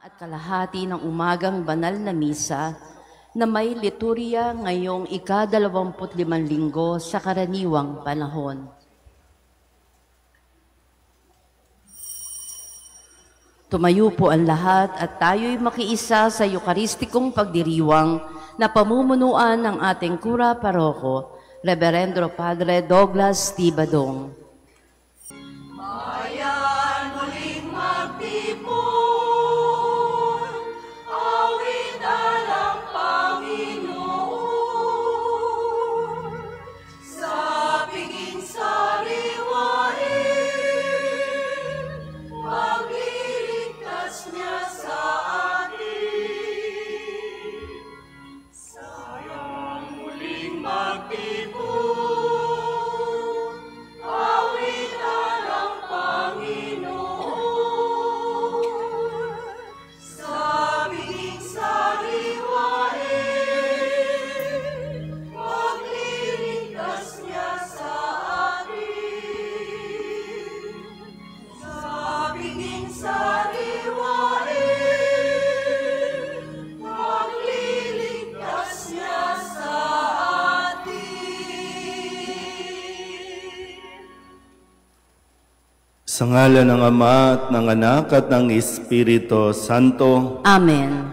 At kalahati ng umagang banal na misa na may liturya ngayong ika-25 linggo sa karaniwang panahon. Tumayo po ang lahat at tayo'y makiisa sa Eukaristikong pagdiriwang na pamumunuan ng ating Kura Paroko, Reverendo Padre Douglas T. Badong. Bayan muling magtipon, awit alang Panginoon, sa piging sariwain, pagliligtas niya sa atin. Sayang muling magtipon, awit alang Panginoon, sa piging sariwain, pagliligtas niya sa atin. Sa piging sariwain, pagliligtas niya sa atin. Sa ngalan ng Ama at ng Anak at ng Espiritu Santo, Amen.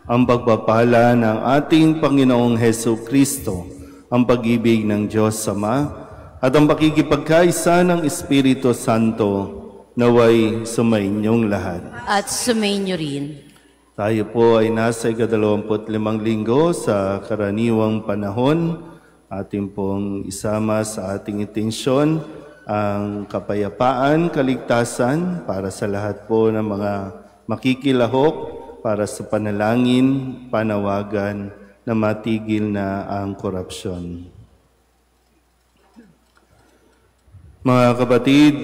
ang pagpapala ng ating Panginoong Hesu Kristo, ang pag-ibig ng Diyos Ama, at ang pakikipagkaisa ng Espiritu Santo, naway sumainyong lahat. At sumainyo rin. Tayo po ay nasa ika-25 linggo sa karaniwang panahon. Ating pong isama sa ating intensyon ang kapayapaan, kaligtasan para sa lahat po ng mga makikilahok, para sa panalangin, panawagan na matigil na ang korupsyon. Mga kapatid,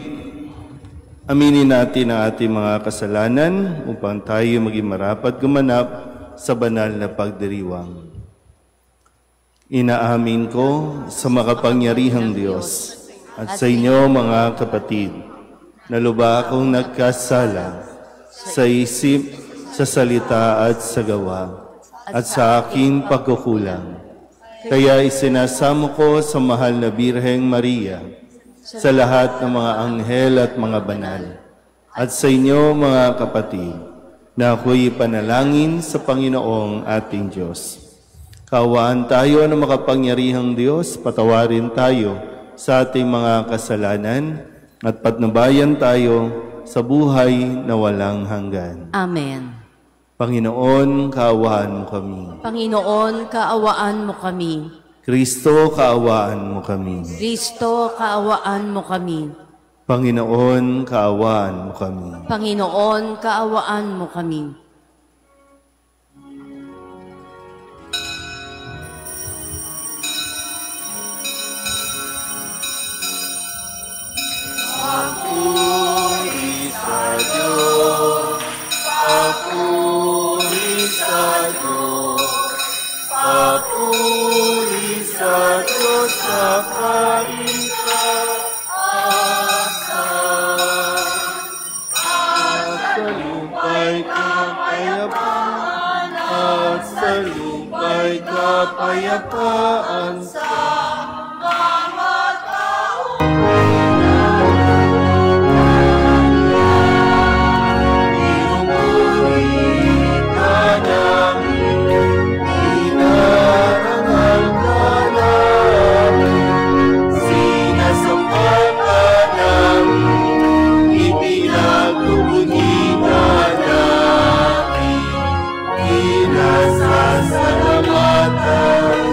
aminin natin ang ating mga kasalanan upang tayo maging marapat gumanap sa banal na pagdiriwang. Inaamin ko sa makapangyarihang Diyos at sa inyo mga kapatid, na lubha akong nagkasala sa isip, sa salita at sa gawa, at sa aking pagkukulang. Kaya isinasamo ko sa mahal na Birheng Maria, sa lahat ng mga anghel at mga banal, at sa inyo mga kapatid, na ako'y panalangin sa Panginoong ating Diyos. Kaawaan tayo ng makapangyarihang Diyos, patawarin tayo sa ating mga kasalanan at patnubayan tayo sa buhay na walang hanggan. Amen. Panginoon, kaawaan mo kami. Panginoon, kaawaan mo kami. Kristo, kaawaan mo kami. Kristo, kaawaan mo kami. Panginoon, kaawaan mo kami. Panginoon, kaawaan mo kami. Papuri sa Diyos, papuri sa Diyos, papuri sa Diyos sa kaitaasan. At sa lupa'y kapayapaan, at sa lupa'y kapayapaan sa Sasalamatan,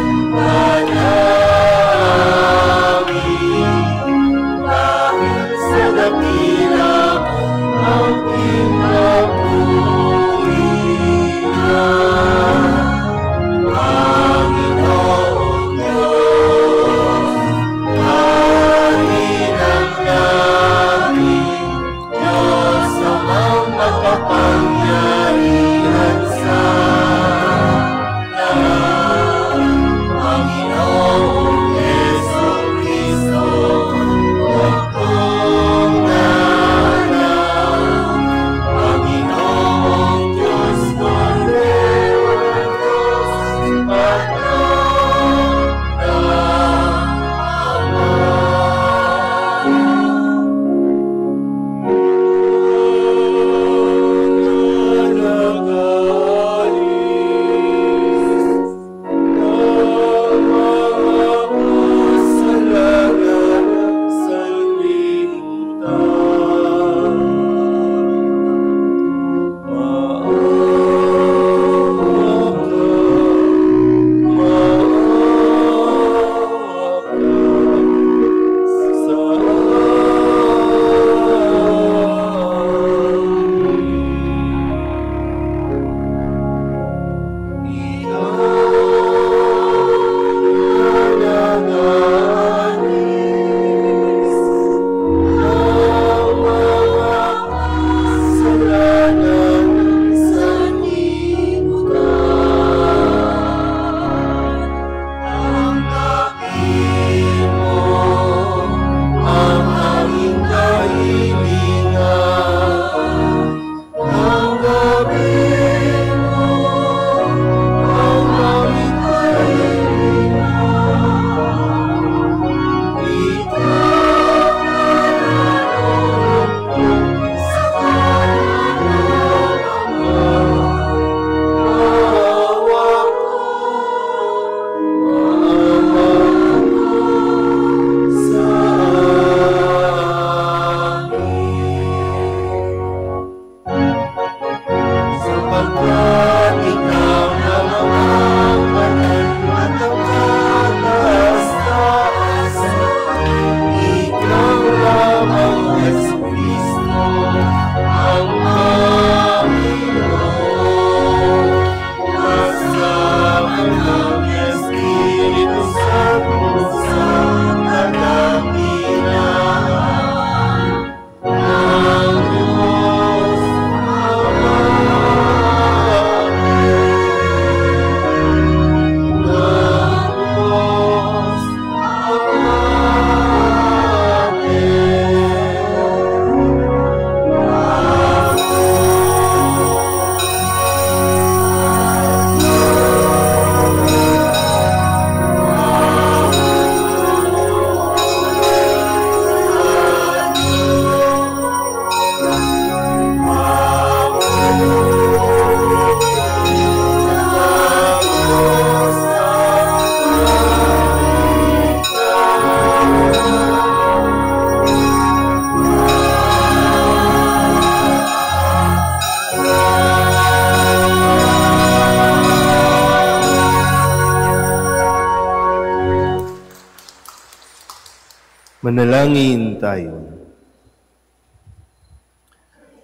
Manalangin tayo.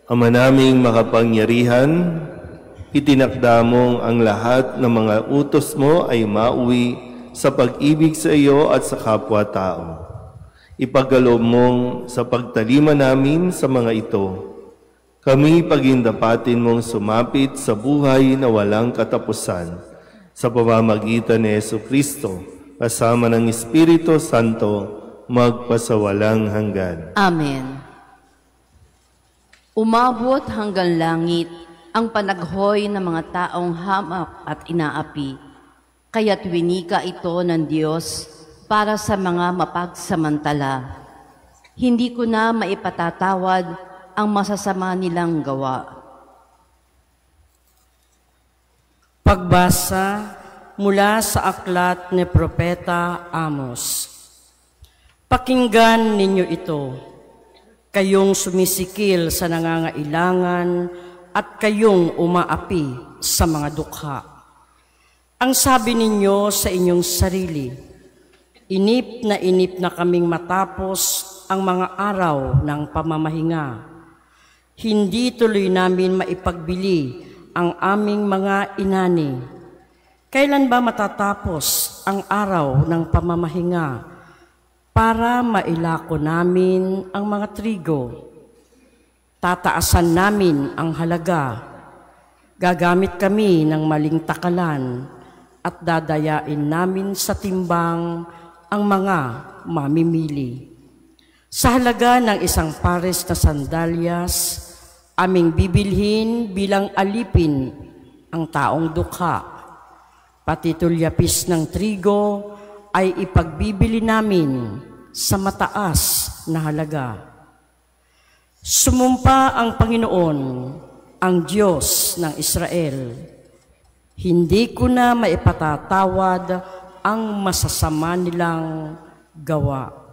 Ama naming makapangyarihan, itinakda mong ang lahat ng mga utos mo ay mauwi sa pag-ibig sa iyo at sa kapwa-tao. Ipagkaloob mong sa pagtalima namin sa mga ito, kami pagindapatin mong sumapit sa buhay na walang katapusan sa pamamagitan ni Jesucristo, kasama ng Espiritu Santo, magpasawalang hanggan. Amen. Umabot hanggang langit ang panaghoy ng mga taong hamak at inaapi, kaya't winika ito ng Diyos para sa mga mapagsamantala. Hindi ko na maipatatawad ang masasama nilang gawa. Pagbasa mula sa aklat ni Propeta Amos. Pakinggan ninyo ito, kayong sumisikil sa nangangailangan at kayong umaapi sa mga dukha. Ang sabi ninyo sa inyong sarili, inip na kaming matapos ang mga araw ng pamamahinga. Hindi tuloy namin maipagbili ang aming mga inani. Kailan ba matatapos ang araw ng pamamahinga para mailako namin ang mga trigo? Tataasan namin ang halaga. Gagamit kami ng maling takalan at dadayain namin sa timbang ang mga mamimili. Sa halaga ng isang pares na sandalyas, aming bibilhin bilang alipin ang taong dukha. Pati tulyapis ng trigo ay ipagbibili namin sa mataas na halaga. Sumumpa ang Panginoon, ang Diyos ng Israel. Hindi ko na maipatatawad ang masasama nilang gawa.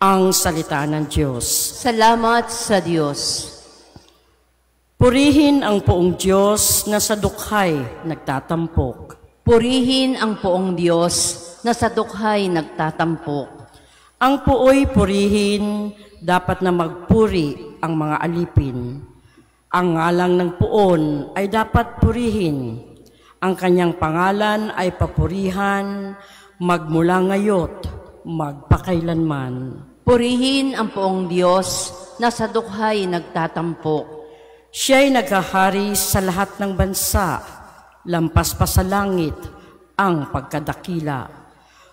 Ang salita ng Diyos. Salamat sa Diyos. Purihin ang poong Diyos na sa dukhay nagtatampok. Purihin ang poong Diyos na sa dukhay nagtatampok. Ang pooy purihin, dapat na magpuri ang mga alipin. Ang ngalang ng poon ay dapat purihin. Ang kanyang pangalan ay papurihan, magmula ngayot, magpakailanman. Purihin ang poong Diyos na sa dukhay nagtatampok. Siya'y naghahari sa lahat ng bansa, lampas pa sa langit ang pagkadakila.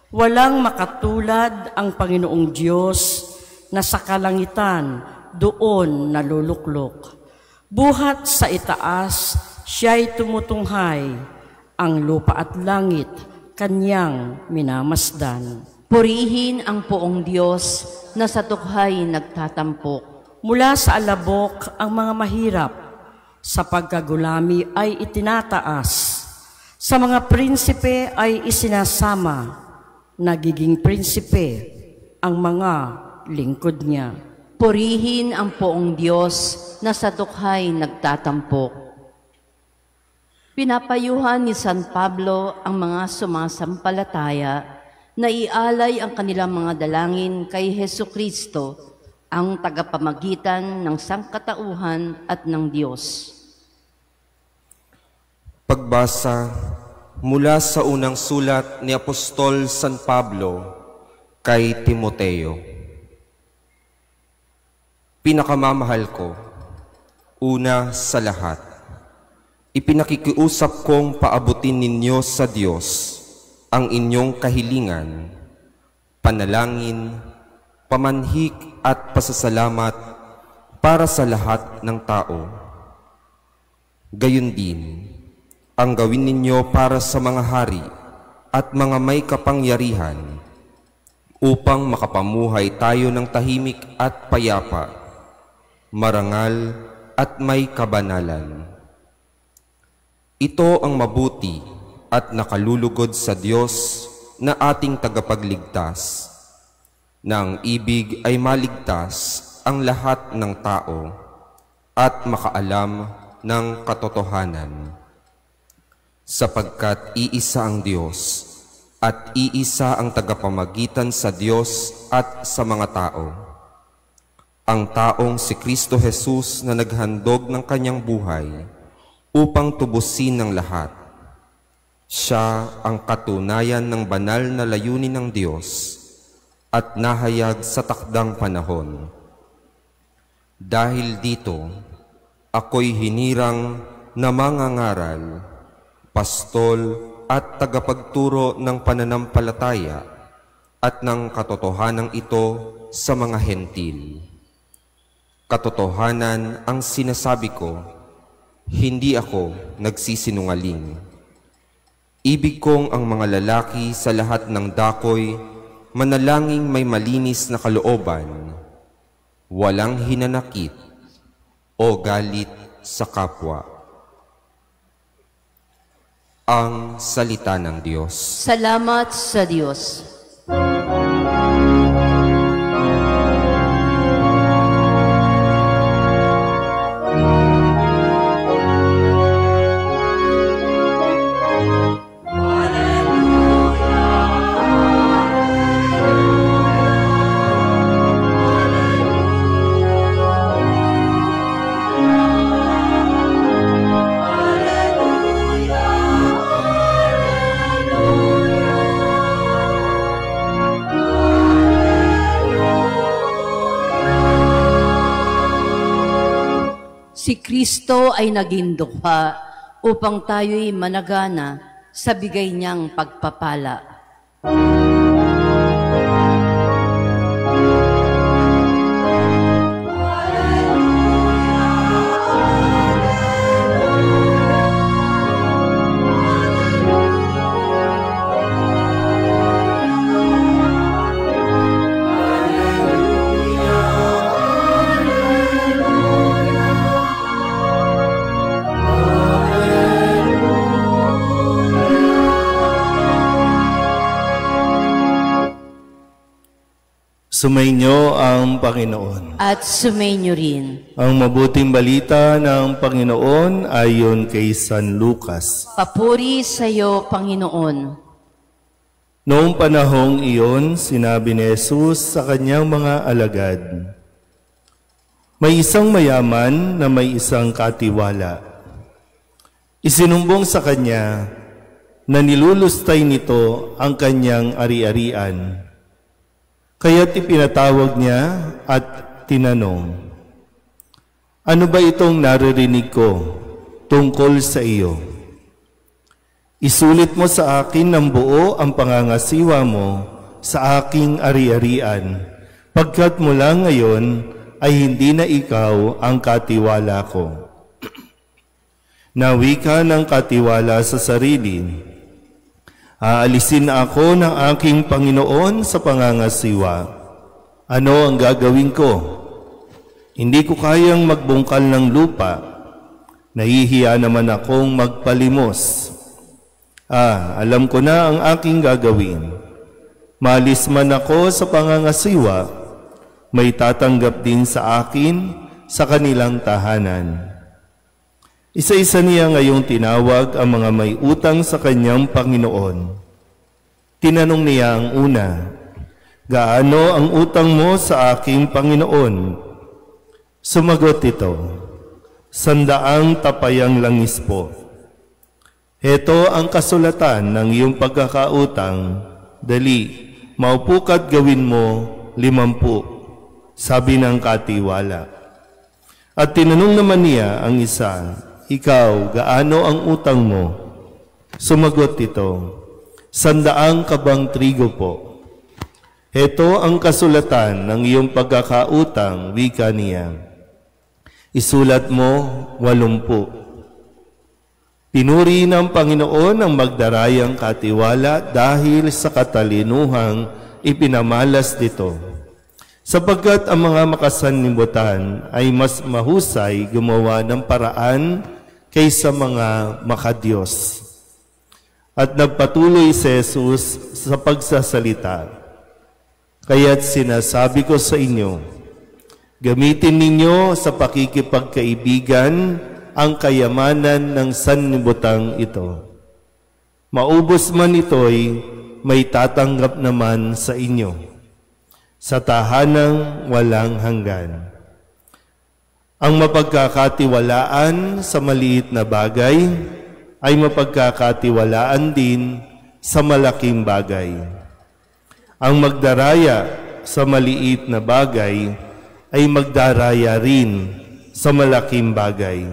Walang makatulad ang Panginoong Diyos na sa kalangitan doon naluluklok. Buhat sa itaas, siya'y tumutunghay, ang lupa at langit kanyang minamasdan. Purihin ang poong Diyos na sa dukhay nagtatampok. Mula sa alabok ang mga mahirap, sa pagkagulami ay itinataas, sa mga prinsipe ay isinasama, nagiging prinsipe ang mga lingkod niya. Purihin ang poong Diyos na sa dukhay nagtatampok. Pinapayuhan ni San Pablo ang mga sumasampalataya na ialay ang kanilang mga dalangin kay Jesucristo, ang tagapamagitan ng sangkatauhan at ng Diyos. Pagbasa mula sa unang sulat ni Apostol San Pablo kay Timoteo. Pinakamamahal ko, una sa lahat, ipinakikiusap kong paabutin ninyo sa Diyos ang inyong kahilingan, panalangin, pamanhik at pasasalamat para sa lahat ng tao. Gayon din, ang gawin ninyo para sa mga hari at mga may kapangyarihan upang makapamuhay tayo ng tahimik at payapa, marangal at may kabanalan. Ito ang mabuti at nakalulugod sa Diyos na ating tagapagligtas, na ang ibig ay maligtas ang lahat ng tao at makaalam ng katotohanan. Sapagkat iisa ang Diyos, at iisa ang tagapamagitan sa Diyos at sa mga tao. Ang taong si Kristo Jesus na naghandog ng kanyang buhay upang tubusin ng lahat. Siya ang katunayan ng banal na layunin ng Diyos at nahayag sa takdang panahon. Dahil dito, ako'y hinirang na mangangaral, pastol at tagapagturo ng pananampalataya at ng katotohanan ito sa mga hentil. Katotohanan ang sinasabi ko, hindi ako nagsisinungaling. Ibig kong ang mga lalaki sa lahat ng dakoy manalangin may malinis na kalooban, walang hinanakit o galit sa kapwa. Ang salita ng Diyos. Salamat sa Diyos. Si Kristo ay naging dukha upang tayo'y managana sa bigay niyang pagpapala. Sumainyo ang Panginoon. At sumainyo rin. Ang mabuting balita ng Panginoon ayon kay San Lucas. Papuri sa iyo, Panginoon. Noong panahong iyon, sinabi ni Jesus sa kanyang mga alagad, may isang mayaman na may isang katiwala. Isinumbong sa kanya na nilulustay nito ang kanyang ari-arian. Kaya't ipinatawag niya at tinanong, ano ba itong naririnig ko tungkol sa iyo? Isulit mo sa akin ng buo ang pangangasiwa mo sa aking ari-arian, pagkat mula ngayon ay hindi na ikaw ang katiwala ko. Nawi ka ng katiwala sa sarili. Aalisin ako ng aking Panginoon sa pangangasiwa. Ano ang gagawin ko? Hindi ko kayang magbungkal ng lupa. Nahihiya naman akong magpalimos. Alam ko na ang aking gagawin. Maalis man ako sa pangangasiwa, may tatanggap din sa akin sa kanilang tahanan. Isa-isa niya ngayong tinawag ang mga may utang sa kanyang Panginoon. Tinanong niya ang una, gaano ang utang mo sa aking Panginoon? Sumagot ito, 100 tapayang langis po. Heto ang kasulatan ng iyong pagkakautang. Dali, maupo ka't gawin mo 50, sabi ng katiwala. At tinanong naman niya ang isa, ikaw, gaano ang utang mo? Sumagot ito, 100 kabang trigo po. Heto ang kasulatan ng iyong pagkakautang, wika niya. Isulat mo 80. Pinuri ng Panginoon ang magdarayang katiwala dahil sa katalinuhang ipinamalas dito. Sapagkat ang mga makasanlibutan ay mas mahusay gumawa ng paraan kaysa mga makadiyos. At nagpatuloy si Jesus sa pagsasalita. Kaya't sinasabi ko sa inyo, gamitin ninyo sa pakikipagkaibigan ang kayamanan ng sanlibutang ito. Maubos man ito'y may tatanggap naman sa inyo sa tahanang walang hanggan. Ang mapagkakatiwalaan sa maliit na bagay ay mapagkakatiwalaan din sa malaking bagay. Ang magdaraya sa maliit na bagay ay magdaraya rin sa malaking bagay.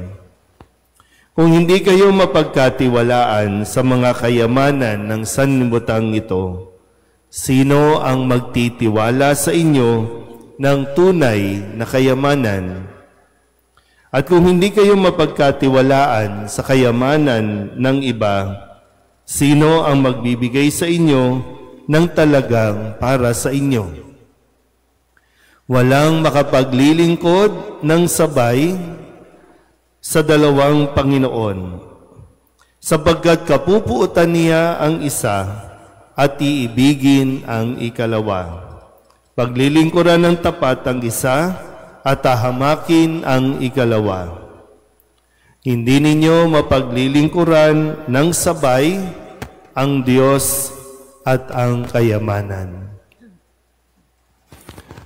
Kung hindi kayo mapagkatiwalaan sa mga kayamanan ng sanlibutan ito, sino ang magtitiwala sa inyo ng tunay na kayamanan? At kung hindi kayo mapagkatiwalaan sa kayamanan ng iba, sino ang magbibigay sa inyo ng talagang para sa inyo? Walang makapaglilingkod ng sabay sa dalawang Panginoon, sapagkat kapupuutan niya ang isa at iibigin ang ikalawa. Paglilingkuran ng tapat ang isa at hahamakin ang ikalawa. Hindi ninyo mapaglilingkuran ng sabay ang Diyos at ang kayamanan.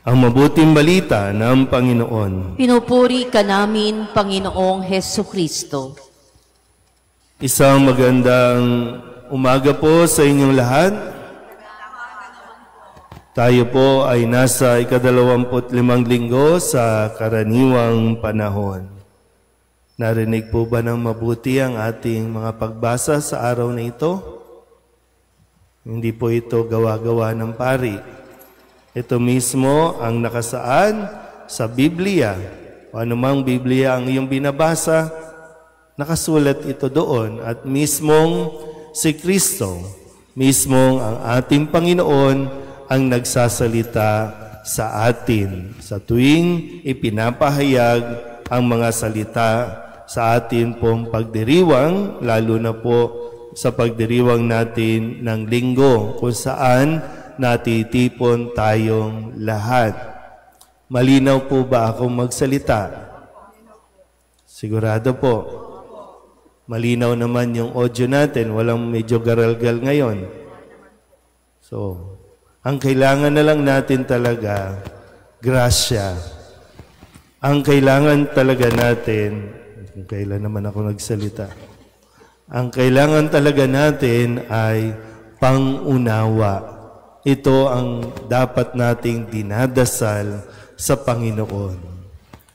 Ang mabuting balita ng Panginoon. Pinupuri ka namin, Panginoong Hesukristo. Isang magandang umaga po sa inyong lahat. Tayo po ay nasa ika-25 linggo sa karaniwang panahon. Narinig po ba ng mabuti ang ating mga pagbasa sa araw na ito? Hindi po ito gawa-gawa ng pari. Ito mismo ang nakasaad sa Biblia. O anumang Biblia ang iyong binabasa, nakasulat ito doon. At mismong si Kristo, mismong ang ating Panginoon ang nagsasalita sa atin sa tuwing ipinapahayag ang mga salita sa atin pong pagdiriwang, lalo na po sa pagdiriwang natin ng linggo kung saan natitipon tayong lahat. Malinaw po ba akong magsalita? Sigurado po. Malinaw naman yung audio natin, walang medyo garalgal ngayon. So, ang kailangan na lang natin talaga, grasya. Ang kailangan talaga natin, kailan naman ako nagsalita, ang kailangan talaga natin ay pangunawa. Ito ang dapat nating dinadasal sa Panginoon.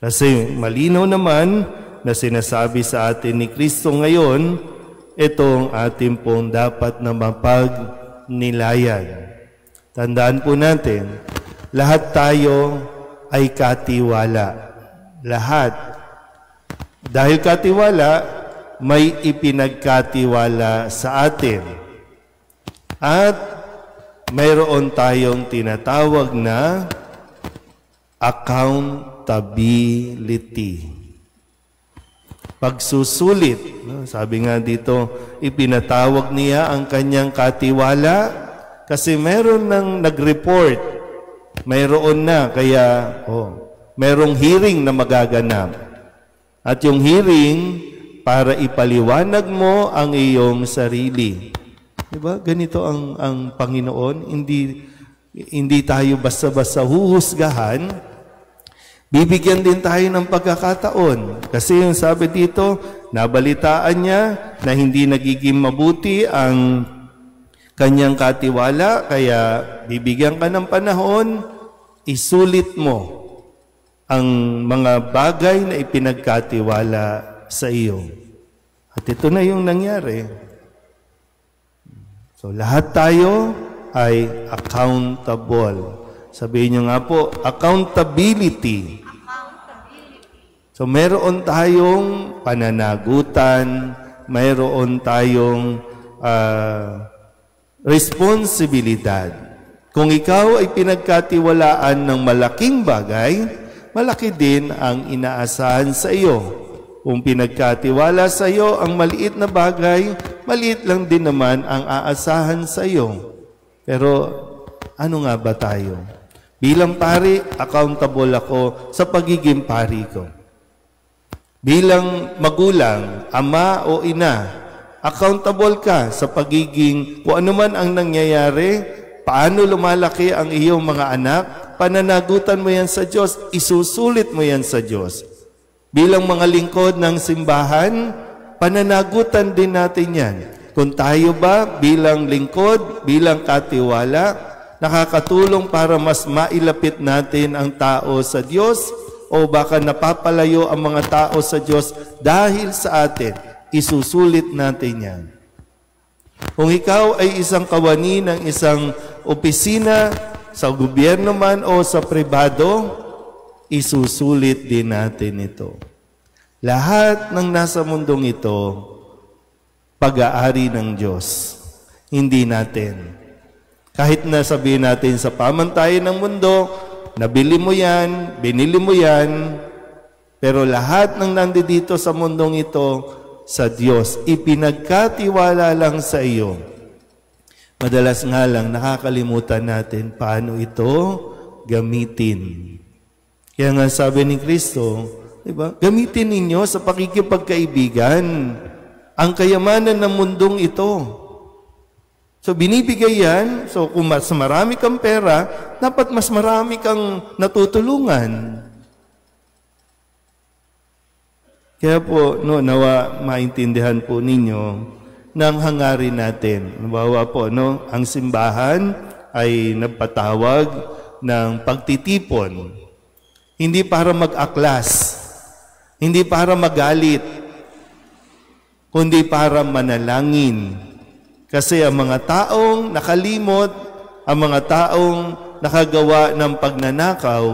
Kasi malinaw naman na sinasabi sa atin ni Kristo ngayon, itong ating pong dapat na mapagnilayan. Tandaan po natin, lahat tayo ay katiwala. Lahat. Dahil katiwala, may ipinagkatiwala sa atin. At mayroon tayong tinatawag na accountability. Pagsusulit. Sabi nga dito, ipinatawag niya ang kanyang katiwala kasi meron nang nag-report. Mayroon na, kaya merong hearing na magaganap. At yung hearing, para ipaliwanag mo ang iyong sarili. Diba? Ganito ang Panginoon. Hindi tayo basta-basta huhusgahan. Bibigyan din tayo ng pagkakataon. Kasi yung sabi dito, nabalitaan niya na hindi nagiging mabuti ang kanyang katiwala, kaya bibigyan ka ng panahon, isulit mo ang mga bagay na ipinagkatiwala sa iyo. At ito na yung nangyari. So, lahat tayo ay accountable. Sabihin nyo nga po, accountability. So, meron tayong pananagutan, meron tayong responsibilidad. Kung ikaw ay pinagkatiwalaan ng malaking bagay, malaki din ang inaasahan sa iyo. Kung pinagkatiwala sa iyo ang maliit na bagay, maliit lang din naman ang aasahan sa iyo. Pero ano nga ba tayo? Bilang pari, accountable ako sa pagiging pari ko. Bilang magulang, ama o ina, Accountable ka sa pagiging kung ano man ang nangyayari, paano lumalaki ang iyong mga anak, pananagutan mo yan sa Diyos, isusulit mo yan sa Diyos. Bilang mga lingkod ng simbahan, pananagutan din natin yan. Kung tayo ba bilang lingkod, bilang katiwala, nakakatulong para mas mailapit natin ang tao sa Diyos o baka napapalayo ang mga tao sa Diyos dahil sa atin, isusulit natin yan. Kung ikaw ay isang kawani ng isang opisina, sa gobyerno man o sa pribado, isusulit din natin ito. Lahat ng nasa mundong ito, pag-aari ng Diyos, hindi natin. Kahit na sabihin natin sa pamantayan ng mundo, nabili mo yan, binili mo yan, pero lahat ng nandito sa mundong ito, sa Diyos, ipinagkatiwala lang sa iyo. Madalas nga lang, nakakalimutan natin paano ito gamitin. Kaya nga sabi ni Kristo, diba? Gamitin ninyo sa pakikipagkaibigan ang kayamanan ng mundong ito. So binibigay yan, so kung mas marami kang pera, dapat mas marami kang natutulungan. Kaya po, nawa maintindihan po ninyo ng hangarin natin. Nabawa po, ang simbahan ay nagpatawag ng pagtitipon. Hindi para mag-aklas, hindi para magalit, kundi para manalangin. Kasi ang mga taong nakalimot, ang mga taong nakagawa ng pagnanakaw,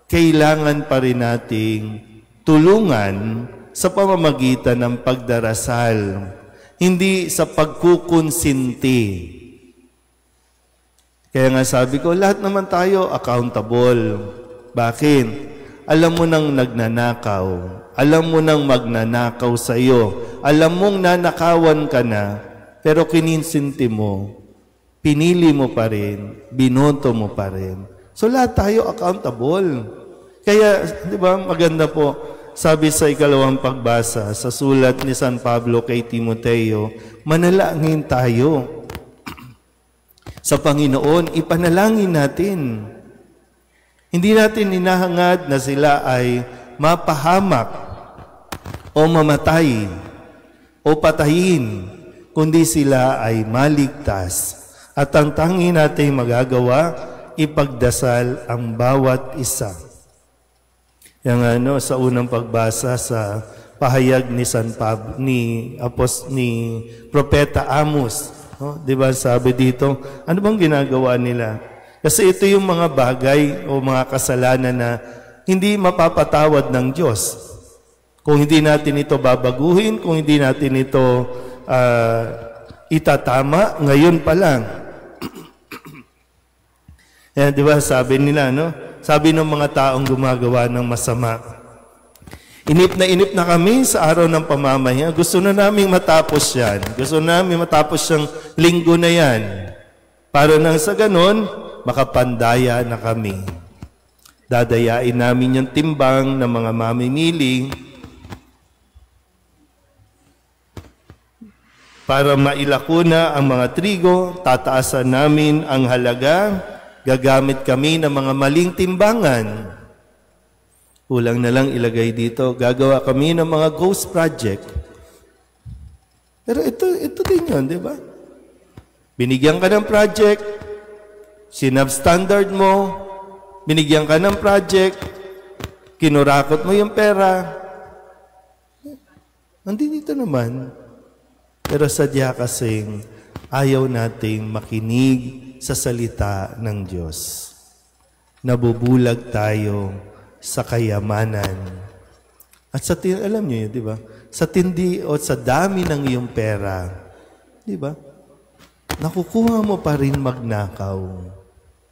kailangan pa rin nating tulungan sa pamamagitan ng pagdarasal, hindi sa pagkukonsinti. Kaya nga sabi ko, lahat naman tayo accountable. Bakit? Alam mo nang nagnanakaw, alam mo nang magnanakaw sa iyo, alam mong nanakawan ka na, pero kininsinti mo, pinili mo pa rin, binoto mo pa rin. So lahat tayo accountable. Kaya, di ba, maganda po, sabi sa ikalawang pagbasa, sa sulat ni San Pablo kay Timoteo, manalangin tayo. Sa Panginoon, ipanalangin natin. Hindi natin hinahangad na sila ay mapahamak o mamatay o patayin, kundi sila ay maligtas. At ang tangi natin magagawa, ipagdasal ang bawat isa. Yang sa unang pagbasa sa pahayag ni San Pablo, ni Propeta Amos, di ba sabi dito, ano bang ginagawa nila? Kasi ito yung mga bagay o mga kasalanan na hindi mapapatawad ng Diyos. Kung hindi natin ito babaguhin, kung hindi natin ito itatama, ngayon pa lang. Yan, di ba sabi nila, sabi ng mga taong gumagawa ng masama, inip na kami sa araw ng pamamahinga. Gusto na namin matapos yan. Gusto na namin matapos yung linggo na yan. Para nang sa ganon, makapandaya na kami. Dadayain namin yung timbang ng mga mamimili para mailakuna ang mga trigo, tataasan namin ang halaga, gagamit kami ng mga maling timbangan. Kulang na lang ilagay dito, gagawa kami ng mga ghost project. Pero ito din yun, di ba? Binigyan ka ng project, sinab-standard mo, binigyan ka ng project, kinurakot mo yung pera. Nandito naman. Pero sadya kasing ayaw nating makinig sa salita ng Diyos. Nabubulag tayo sa kayamanan. At alam niyo yun, di ba? Sa tindi o sa dami ng iyong pera, di ba? Nakukuha mo pa rin magnakaw.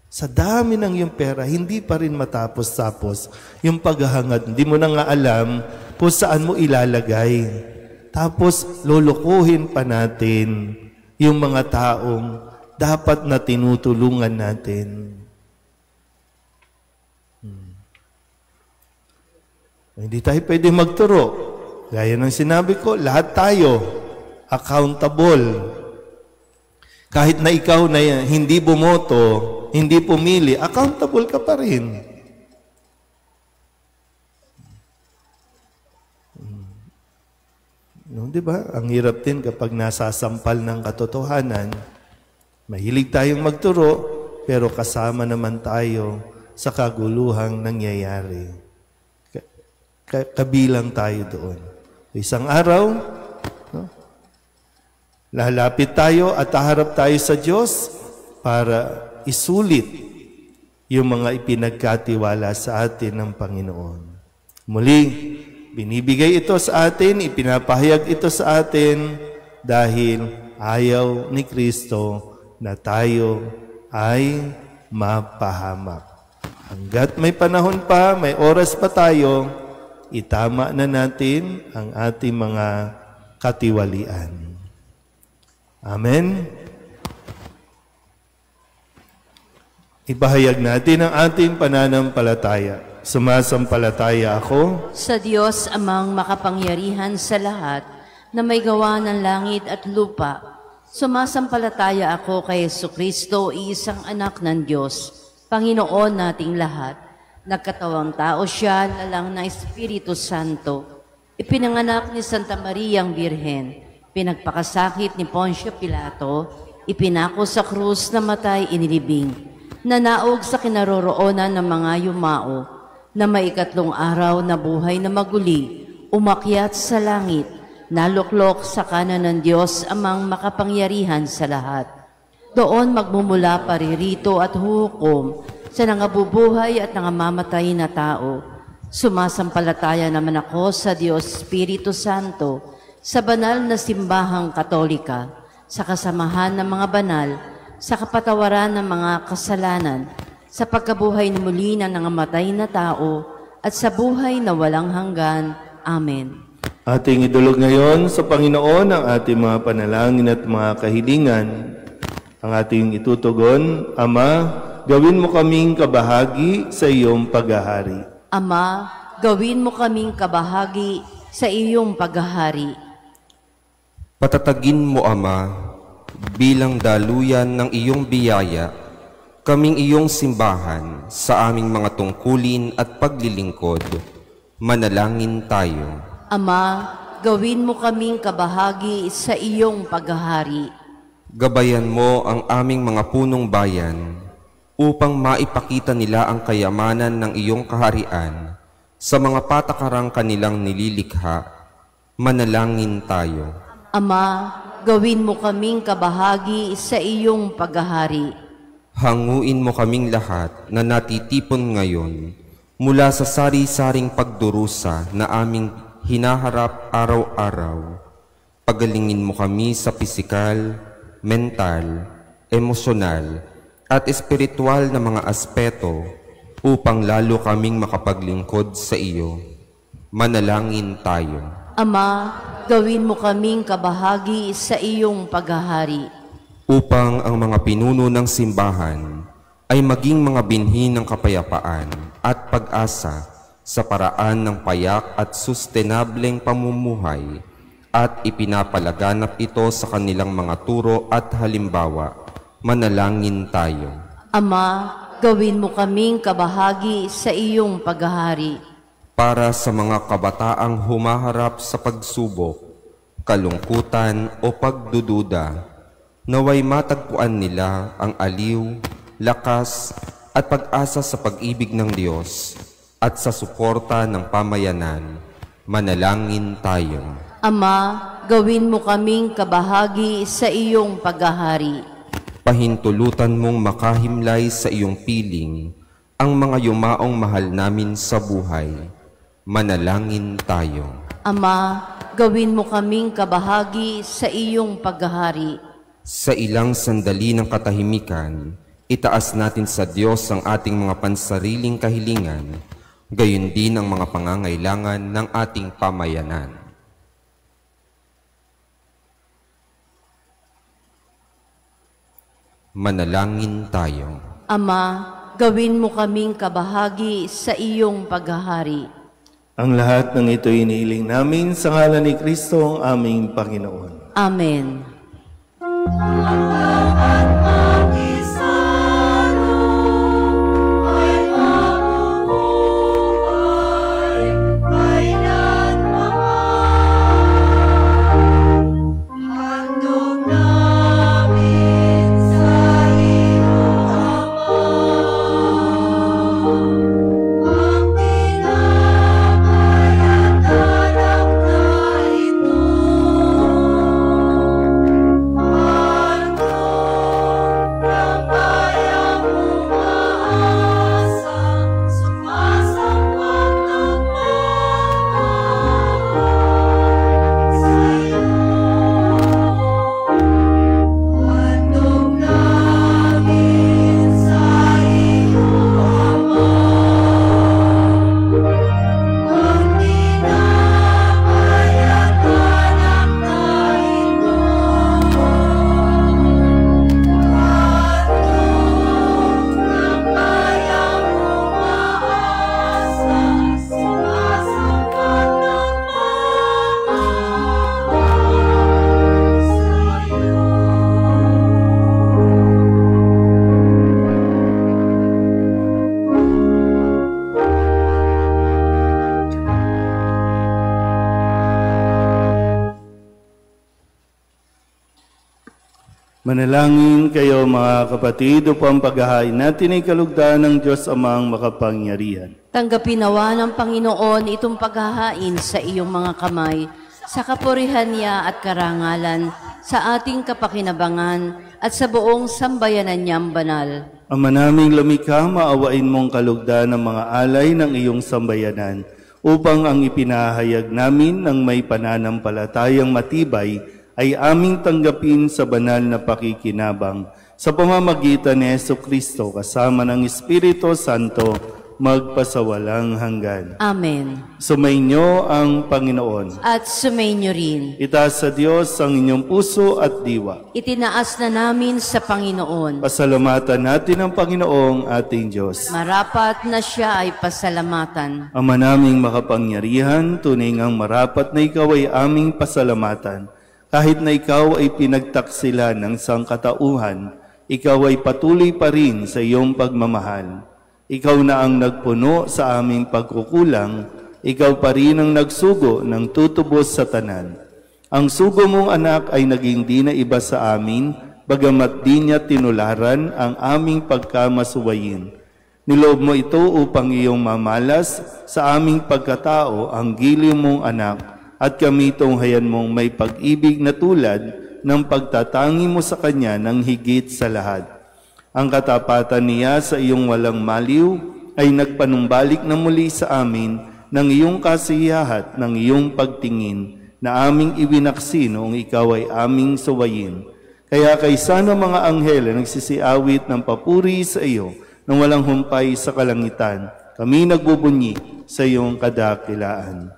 Sa dami ng iyong pera, hindi pa rin matapos-tapos yung paghahangad. Hindi mo na nga alam kung saan mo ilalagay. Tapos, lulukuhin pa natin yung mga taong dapat na tinutulungan natin. Hindi tayo pwede magturo. Gaya ng sinabi ko, lahat tayo accountable. Kahit na ikaw na hindi bumoto, hindi pumili, accountable ka pa rin. No, di ba? Ang hirap din kapag nasasampal ng katotohanan. Mahilig tayong magturo, pero kasama naman tayo sa kaguluhang nangyayari. Kabilang tayo doon. Isang araw, no, lalapit tayo at haharap tayo sa Diyos para isulit yung mga ipinagkatiwala sa atin ng Panginoon. Muli, binibigay ito sa atin, ipinapahayag ito sa atin dahil ayaw ni Kristo na tayo ay mapahamak. Hanggat may panahon pa, may oras pa tayo, itama na natin ang ating mga katiwalian. Amen? Ipahayag natin ang ating pananampalataya. Sumasampalataya ako sa Diyos amang makapangyarihan sa lahat na may gawa ng langit at lupa. Sumasampalataya ako kay Jesucristo, isang anak ng Diyos, Panginoon nating lahat. Nagkatawang tao siya, lalang ng Espiritu Santo. Ipinanganak ni Santa Mariang Birhen, pinagpakasakit ni Poncio Pilato, ipinako sa krus, namatay, inilibing, nanaog sa kinaroroonan ng mga yumao, na may ikatlong araw na buhay na maguli, umakyat sa langit, naluklok sa kanan ng Diyos amang makapangyarihan sa lahat. Doon magmumula paririto at huhukom sa nangabubuhay at nangamamatay na tao. Sumasampalataya naman ako sa Diyos Espiritu Santo, sa banal na simbahang Katolika, sa kasamahan ng mga banal, sa kapatawaran ng mga kasalanan, sa pagkabuhay na muli ng nangamatay na tao, at sa buhay na walang hanggan. Amen. Ating idulog ngayon sa Panginoon ang ating mga panalangin at mga kahilingan. Ang ating itutugon, Ama, gawin mo kaming kabahagi sa iyong paghahari. Ama, gawin mo kaming kabahagi sa iyong paghahari. Patatagin mo, Ama, bilang daluyan ng iyong biyaya, kaming iyong simbahan sa aming mga tungkulin at paglilingkod. Manalangin tayo. Ama, gawin mo kaming kabahagi sa iyong paghahari. Gabayan mo ang aming mga punong bayan upang maipakita nila ang kayamanan ng iyong kaharian sa mga patakarang kanilang nililikha. Manalangin tayo. Ama, gawin mo kaming kabahagi sa iyong paghahari. Hanguin mo kaming lahat na natitipon ngayon mula sa sari-saring pagdurusa na aming hinaharap araw-araw. Pagalingin mo kami sa pisikal, mental, emosyonal, at espiritual na mga aspeto upang lalo kaming makapaglingkod sa iyo. Manalangin tayo. Ama, gawin mo kaming kabahagi sa iyong paghahari. Upang ang mga pinuno ng simbahan ay maging mga binhi ng kapayapaan at pag-asa sa paraan ng payak at sustenableng pamumuhay at ipinapalaganap ito sa kanilang mga turo at halimbawa. Manalangin tayo. Ama, gawin mo kaming kabahagi sa iyong paghahari. Para sa mga kabataang humaharap sa pagsubok, kalungkutan o pagdududa, naway matagpuan nila ang aliw, lakas at pag-asa sa pag-ibig ng Diyos at sa suporta ng pamayanan. Manalangin tayo. Ama, gawin mo kaming kabahagi sa iyong paghahari. Pahintulutan mong makahimlay sa iyong piling ang mga yumaong mahal namin sa buhay. Manalangin tayo. Ama, gawin mo kaming kabahagi sa iyong paghahari. Sa ilang sandali ng katahimikan, itaas natin sa Diyos ang ating mga pansariling kahilingan, gayon din ang mga pangangailangan ng ating pamayanan. Manalangin tayo. Ama, gawin mo kaming kabahagi sa iyong paghahari. Ang lahat ng ito inihiling namin sa ngalan ni Kristo ang aming Panginoon. Amen. Manalangin kayo mga kapatid upang paghahain natin ay kalugdan ng Diyos Amang makapangyarihan. Tanggapin nawa ng Panginoon itong paghahain sa iyong mga kamay, sa kapurihan niya at karangalan, sa ating kapakinabangan at sa buong sambayanan niyang banal. Ama naming lumikha, maawain mong kalugdan ng mga alay ng iyong sambayanan, upang ang ipinahayag namin ng may pananampalatayang matibay ay aming tanggapin sa banal na pakikinabang sa pamamagitan ni Jesucristo kasama ng Espiritu Santo magpasawalang hanggan. Amen. Sumainyo ang Panginoon. At sumainyo rin. Itaas sa Diyos ang inyong puso at diwa. Itinaas na namin sa Panginoon. Pasalamatan natin ang Panginoong ating Diyos. Marapat na siya ay pasalamatan. Ama naming makapangyarihan, tunay ngang marapat na ikaw ay aming pasalamatan. Kahit na ikaw ay pinagtaksila ng sangkatauhan, ikaw ay patuloy pa rin sa iyong pagmamahal. Ikaw na ang nagpuno sa aming pagkukulang, ikaw pa rin ang nagsugo ng tutubos sa tanan. Ang sugo mong anak ay naging di na iba sa amin, bagamat di niya tinularan ang aming pagkamasuwayin. Niloob mo ito upang iyong mamalas sa aming pagkatao ang giliw mong anak, at kami tunghayan mong may pag-ibig na tulad ng pagtatangi mo sa Kanya ng higit sa lahat. Ang katapatan niya sa iyong walang maliw ay nagpanumbalik na muli sa amin ng iyong kasiyahat, ng iyong pagtingin na aming ibinaksi noong ikaw ay aming suwayin. Kaya kaysa ng mga anghel na nagsisiawit ng papuri sa iyo nang walang humpay sa kalangitan, kami nagbubunyi sa iyong kadakilaan.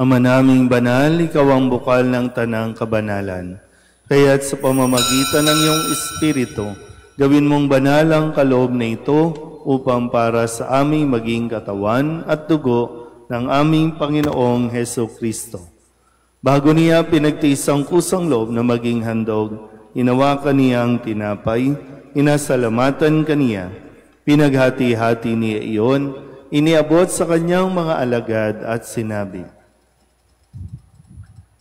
Ama naming banal, ikaw ang bukal ng tanang kabanalan. Kaya't sa pamamagitan ng iyong Espiritu, gawin mong banal ang kaloob na ito upang para sa aming maging katawan at dugo ng aming Panginoong Hesukristo. Bago niya pinagtiis ang kusang loob na maging handog, hinawakan niya ang tinapay, inasalamatan kaniya, pinaghati-hati niya iyon, iniabot sa kanyang mga alagad at sinabi,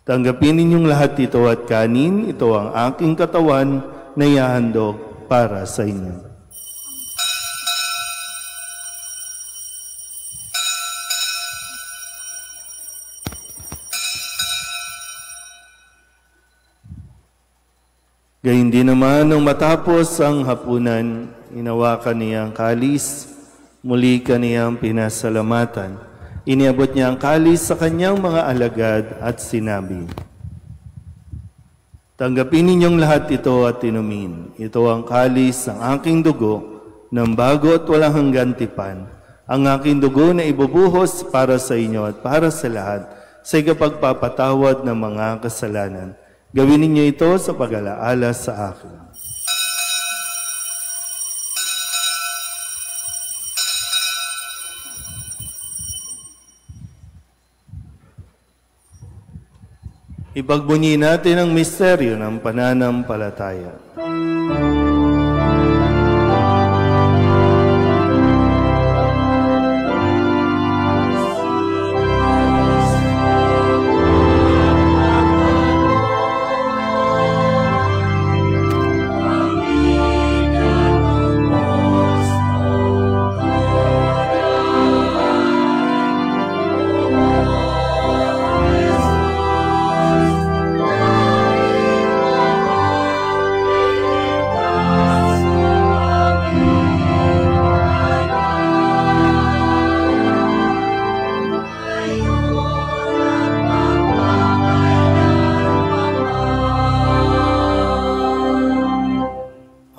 Tanggapin ninyong lahat ito at kanin, ito ang aking katawan na ihahandog para sa inyo. Gayun din naman nung matapos ang hapunan, inawakan niya ang kalis, muli kaniyang pinasalamatan. Iniabot niya ang kalis sa kanyang mga alagad at sinabi, tanggapin ninyong lahat ito at inumin. Ito ang kalis ng aking dugo ng bago at walang hanggan tipan. Ang aking dugo na ibubuhos para sa inyo at para sa lahat sa ikapagpapatawad ng mga kasalanan. Gawin ninyo ito sa pag-alaala sa akin. Ipagbunyi natin ang misteryo ng pananampalataya.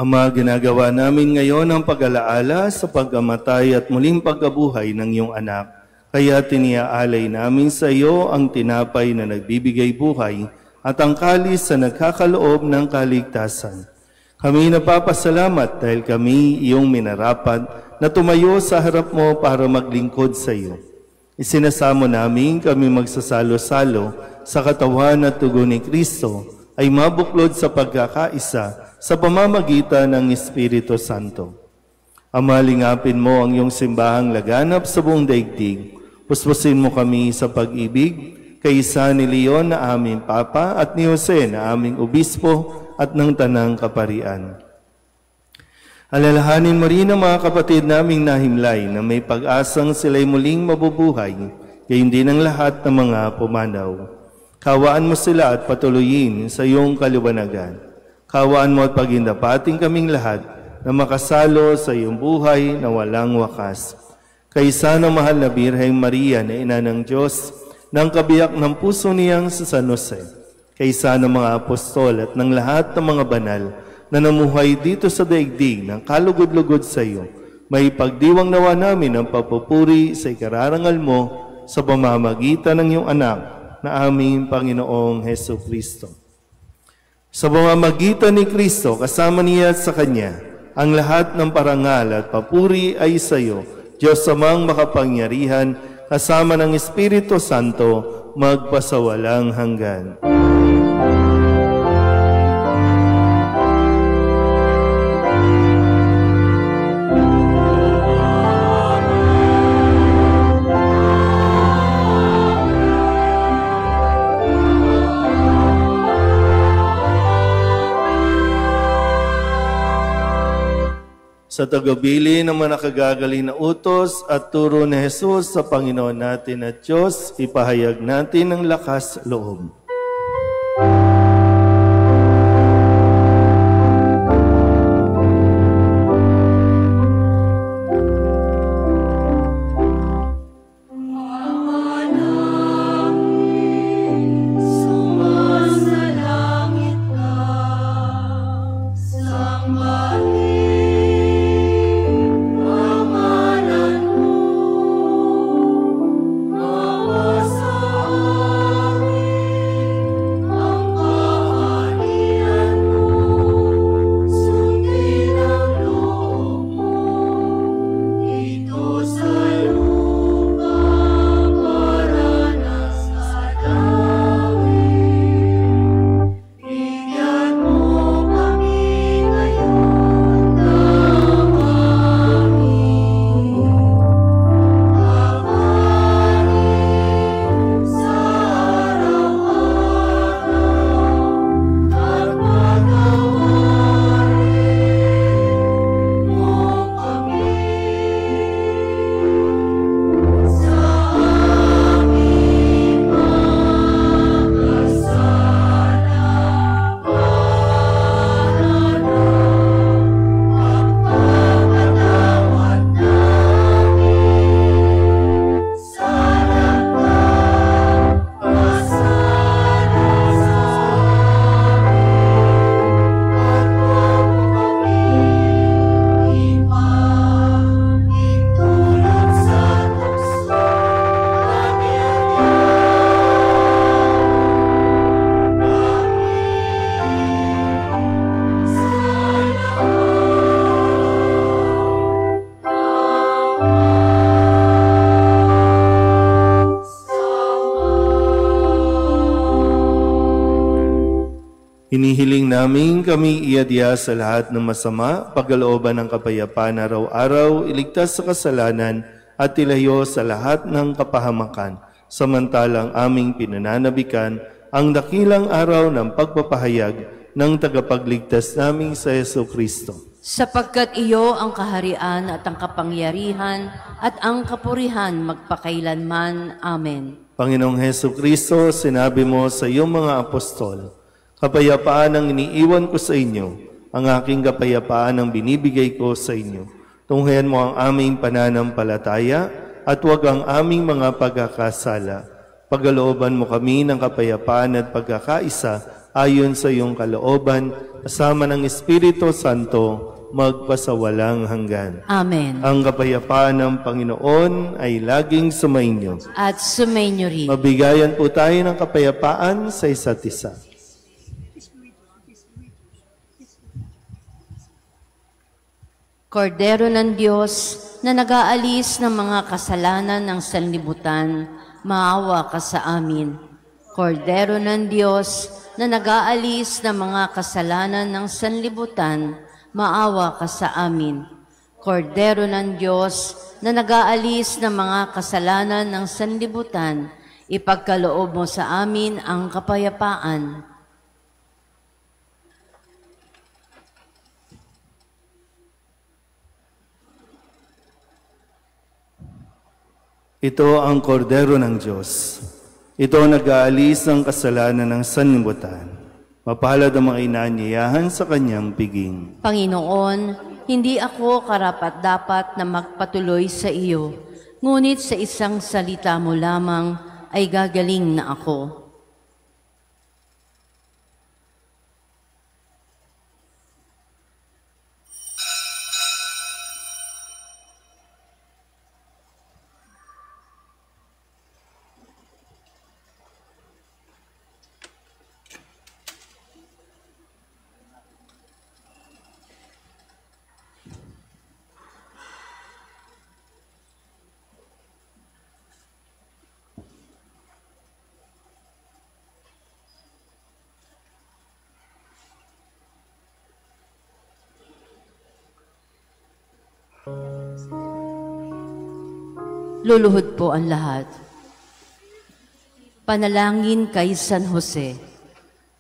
Ama, ginagawa namin ngayon ang pag-alaala sa pagkamatay at muling pagkabuhay ng iyong anak. Kaya tiniaalay namin sa iyo ang tinapay na nagbibigay buhay at ang kalis na nagkakaloob ng kaligtasan. Kami napapasalamat dahil kami iyong minarapat na tumayo sa harap mo para maglingkod sa iyo. Isinasamo namin kami magsasalo-salo sa katawan at dugo ni Kristo ay mabuklod sa pagkakaisa sa pamamagitan ng Espiritu Santo. Ama, lingapin mo ang iyong simbahang laganap sa buong daigdig. Puspusin mo kami sa pag-ibig, kaysa ni Leon na aming Papa at ni Jose na aming Obispo at ng Tanang Kaparian. Alalahanin mo rin ang mga kapatid naming nahimlay na may pag-asang sila'y muling mabubuhay, gayon din ang lahat ng mga pumanaw. Kawaan mo sila at patuloyin sa iyong kaliwanagan. Kawaan mo at pagindapating kaming lahat na makasalo sa iyong buhay na walang wakas. Kaysa ng mahal na Birheng Maria na ina ng Diyos, ng kabiyak ng puso niyang sa San Jose, kaysa ng mga apostol at ng lahat ng mga banal na namuhay dito sa daigdig ng kalugod-lugod sa iyo, may pagdiwang nawa namin ang papupuri sa ikararangal mo sa pamamagitan ng iyong anak na aming Panginoong Heso Kristo. Sa pamamagitan ni Kristo, kasama niya at sa Kanya, ang lahat ng parangal at papuri ay sa iyo, Diyos amang makapangyarihan, kasama ng Espiritu Santo, magpasawalang hanggan. Sa tagabili ng mga nakagagaling na utos at turo ni Jesus sa Panginoon natin at Diyos, ipahayag natin ang lakas loob. Hinihiling namin kami iadya sa lahat ng masama, pagkalooban ng kapayapaan araw-araw, iligtas sa kasalanan at ilayo sa lahat ng kapahamakan. Samantalang aming pinananabikan ang dakilang araw ng pagpapahayag ng tagapagligtas naming sa Jesucristo. Sapagkat iyo ang kaharian at ang kapangyarihan at ang kapurihan magpakailanman. Amen. Panginoong Jesucristo, sinabi mo sa iyong mga apostol, kapayapaan ang iniiwan ko sa inyo, ang aking kapayapaan ang binibigay ko sa inyo. Tunghayan mo ang aming pananampalataya at huwag ang aming mga pagkakasala. Pagalooban mo kami ng kapayapaan at pagkakaisa ayon sa iyong kalooban, kasama ng Espiritu Santo, magpasawalang hanggan. Amen. Ang kapayapaan ng Panginoon ay laging sumainyo. At sumainyo rin. Mabigayan po tayo ng kapayapaan sa isa't isa. Kordero ng Diyos na nag-aalis ng mga kasalanan ng sanlibutan, maawa ka sa amin. Kordero ng Diyos na nag-aalis ng mga kasalanan ng sanlibutan, maawa ka sa amin. Kordero ng Diyos na nag-aalis ng mga kasalanan ng sanlibutan, ipagkaloob mo sa amin ang kapayapaan. Ito ang kordero ng Diyos. Ito ang nag-aalis ng kasalanan ng sanlibutan. Mapalad ang mga inaanyayahan sa kanyang piging. Panginoon, hindi ako karapat-dapat na magpatuloy sa iyo, ngunit sa isang salita mo lamang ay gagaling na ako. Luluhod po ang lahat. Panalangin kay San Jose,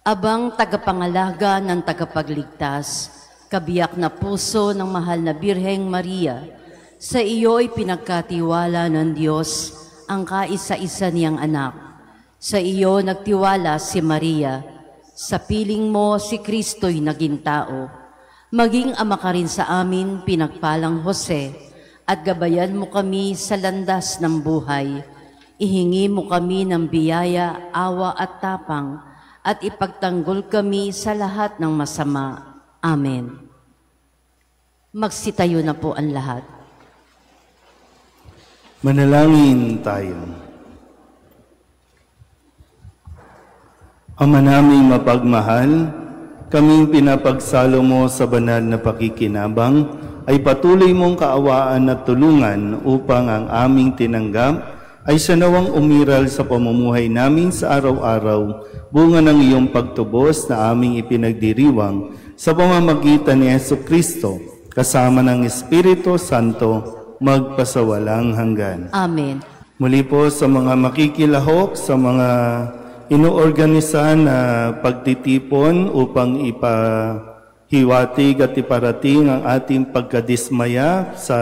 abang tagapangalaga ng tagapagligtas, kabiyak na puso ng mahal na Birheng Maria, sa iyo'y pinagkatiwala ng Diyos ang kaisa-isa niyang anak. Sa iyo nagtiwala si Maria, sa piling mo si Kristo'y naging tao. Maging ama ka rin sa amin, pinagpalang Jose, at gabayan mo kami sa landas ng buhay. Ihingi mo kami ng biyaya, awa at tapang, at ipagtanggol kami sa lahat ng masama. Amen. Magsitayo na po ang lahat. Manalangin tayo. Ama naming mapagmahal, kaming pinapagsalo mo sa banal na pakikinabang, ay patuloy mong kaawaan at tulungan upang ang aming tinanggap ay sanawang umiral sa pamumuhay namin sa araw-araw, bunga ng iyong pagtubos na aming ipinagdiriwang sa pamamagitan ni Jesucristo, kasama ng Espiritu Santo, magpasawalang hanggan. Amen. Muli po sa mga makikilahok, sa mga inoorganisa na pagtitipon upang hiwatig at iparating ang ating pagkadismaya sa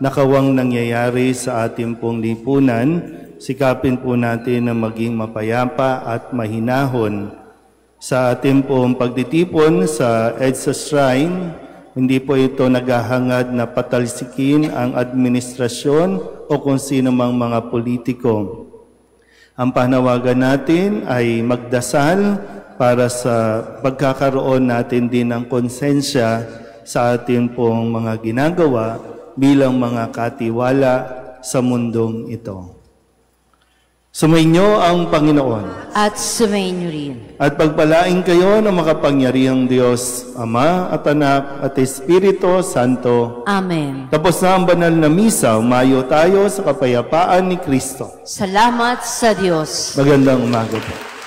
nakawang nangyayari sa ating pong lipunan. Sikapin po natin na maging mapayapa at mahinahon sa ating pong pagtitipon sa EDSA Shrine. Hindi po ito naghahangad na patalsikin ang administrasyon o kung sino mang mga politiko. Ang panawagan natin ay magdasal para sa pagkakaroon natin din ng konsensya sa ating pong mga ginagawa bilang mga katiwala sa mundong ito. Sumainyo ang Panginoon. At sumainyo rin. At pagpalain kayo ng makapangyarihang Diyos, Ama at Anak at Espiritu Santo. Amen. Tapos na ang banal na misa, umayo tayo sa kapayapaan ni Kristo. Salamat sa Diyos. Magandang umaga po.